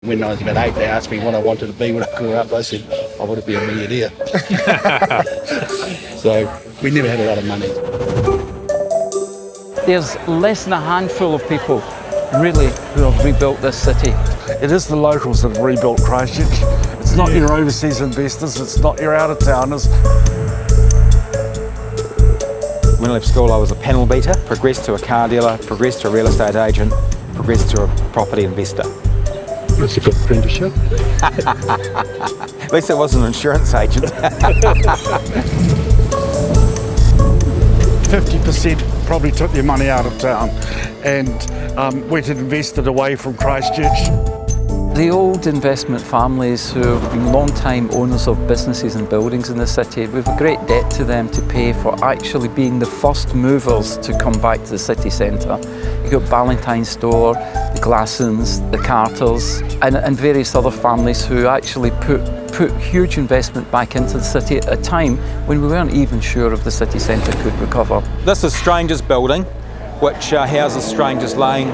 When I was about 8, they asked me what I wanted to be when I grew up. I said, I want to be a millionaire. So we never had a lot of money. There's less than a handful of people really who have rebuilt this city. It is the locals that have rebuilt Christchurch. It's not your overseas investors, it's not your out-of-towners. When I left school I was a panel beater, progressed to a car dealer, progressed to a real estate agent, progressed to a property investor. That's a good apprenticeship. At least it wasn't an insurance agent. 50% probably took their money out of town and went and invested away from Christchurch. The old investment families who have been long-time owners of businesses and buildings in the city, we've a great debt to them to pay for actually being the first movers to come back to the city centre. You've got Ballantyne's store, the Glassons, the Carters, and various other families who actually put huge investment back into the city at a time when we weren't even sure if the city centre could recover. This is Strangers Building, which houses Strangers Lane.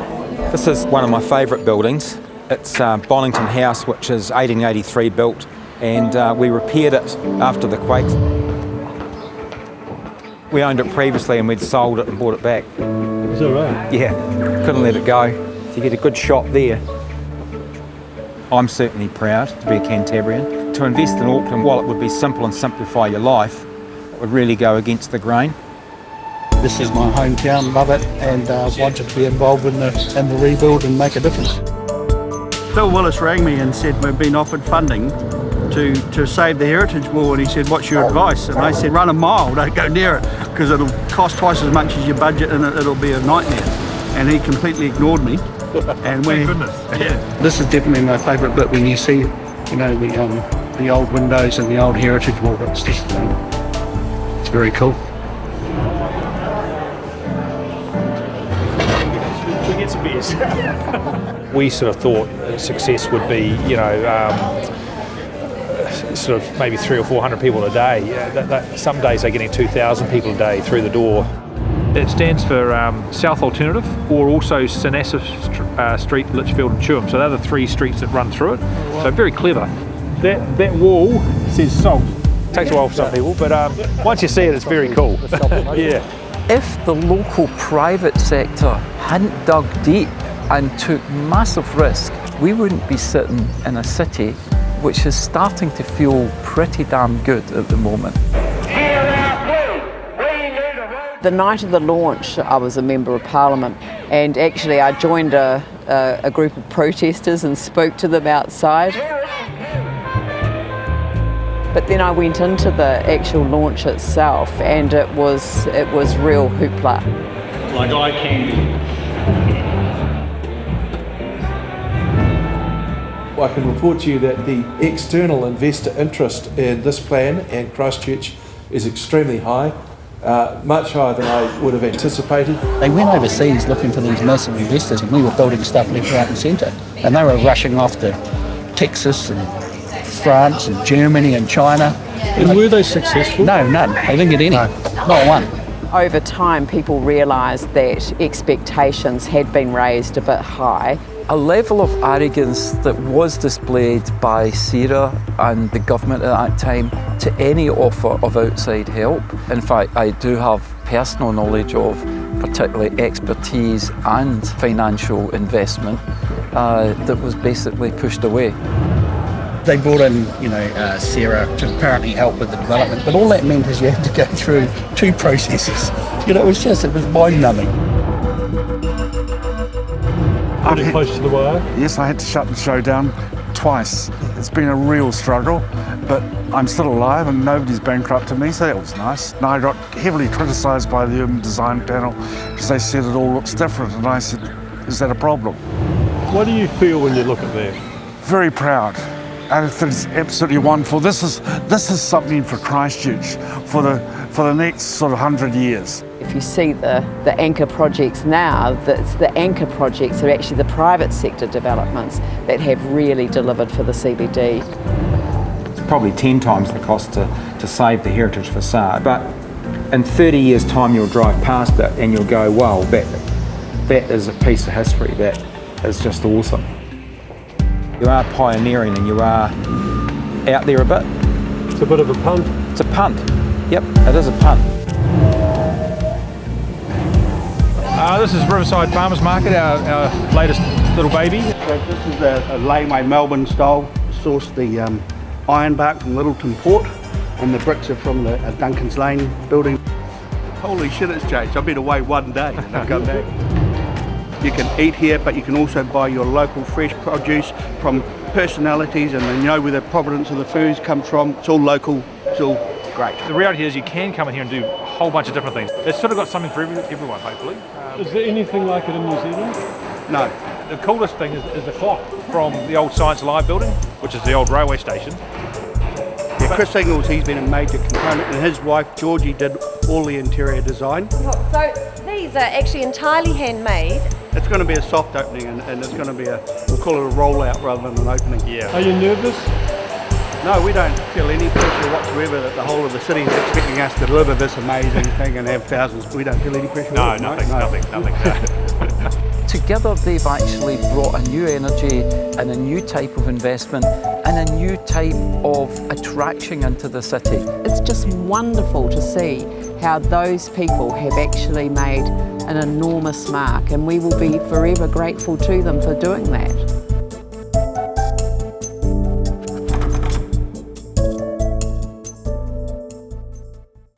This is one of my favourite buildings. It's Bonington House, which is 1883 built, and we repaired it after the quake. We owned it previously and we'd sold it and bought it back. Is that right? Yeah, couldn't let it go. So you get a good shot there. I'm certainly proud to be a Cantabrian. To invest in Auckland, while it would be simple and simplify your life, it would really go against the grain. This is my hometown, love it, and wanted to be involved in the rebuild and make a difference. Bill Willis rang me and said we've been offered funding to save the heritage wall, and he said, what's your advice? And I said, run a mile, don't go near it, because it'll cost twice as much as your budget and it'll be a nightmare. And he completely ignored me. And when This is definitely my favourite bit when you see, you know, the old windows and the old heritage wall. It's just, it's very cool. We sort of thought success would be, you know, sort of maybe 300 or 400 people a day. Some days they're getting 2,000 people a day through the door. It stands for South Alternative, or also Sanassa Street, Litchfield and Chewham. So they're the three streets that run through it. So very clever. That wall says salt. Takes a while for some people, but once you see it, it's very cool. Yeah. If the local private sector hadn't dug deep and took massive risk, we wouldn't be sitting in a city which is starting to feel pretty damn good at the moment. The night of the launch, I was a Member of Parliament, and actually I joined a group of protesters and spoke to them outside. But then I went into the actual launch itself, and it was real hoopla. like eye candy. I can report to you that the external investor interest in this plan and Christchurch is extremely high, much higher than I would have anticipated. They went overseas looking for these massive investors, and we were building stuff left, right and centre. And they were rushing off to Texas and France and Germany and China. And were they successful? No, none. They didn't get any. No. Not one. Over time, people realised that expectations had been raised a bit high. A level of arrogance that was displayed by Sarah and the government at that time to any offer of outside help. In fact, I do have personal knowledge of particularly expertise and financial investment that was basically pushed away. They brought in, Sarah to apparently help with the development, but all that meant is you had to go through two processes. It was mind-numbing. Pretty close to the wire? Yes, I had to shut the show down twice. It's been a real struggle, but I'm still alive and nobody's bankrupted me, so that was nice. And I got heavily criticised by the urban design panel because they said it all looks different, and I said, is that a problem? What do you feel when you look at that? Very proud. I think it's absolutely wonderful. This is something for Christchurch for the next sort of 100 years. If you see the anchor projects now, the anchor projects are actually the private sector developments that have really delivered for the CBD. It's probably 10 times the cost to save the heritage facade, but in 30 years' time you'll drive past it and you'll go, wow, that is a piece of history. That is just awesome. You are pioneering and you are out there a bit. It's a bit of a punt. It's a punt. Yep, it is a punt. This is Riverside Farmers Market, our latest little baby. So this is a layaway Melbourne style. Sourced the ironbark from Littleton Port, and the bricks are from the Duncan's Lane building. Holy shit, it's changed. I've been away one day and I've come back. You can eat here, but you can also buy your local fresh produce from personalities, and you know where the provenance of the foods comes from. It's all local, it's all great. The reality is you can come in here and do a whole bunch of different things. It's sort of got something for everyone, hopefully. Is there anything like it in New Zealand? No. The coolest thing is the clock from the old Science Alive building, which is the old railway station. Yeah, Chris Ingles, he's been a major component, and his wife Georgie did all the interior design. So these are actually entirely handmade. It's going to be a soft opening, and it's going to be we'll call it a rollout rather than an opening. Yeah. Are you nervous? No, we don't feel any pressure whatsoever that the whole of the city is expecting us to deliver this amazing thing and have thousands. We don't feel any pressure. No, nothing. Together they've actually brought a new energy and a new type of investment and a new type of attraction into the city. It's just wonderful to see how those people have actually made an enormous mark, and we will be forever grateful to them for doing that.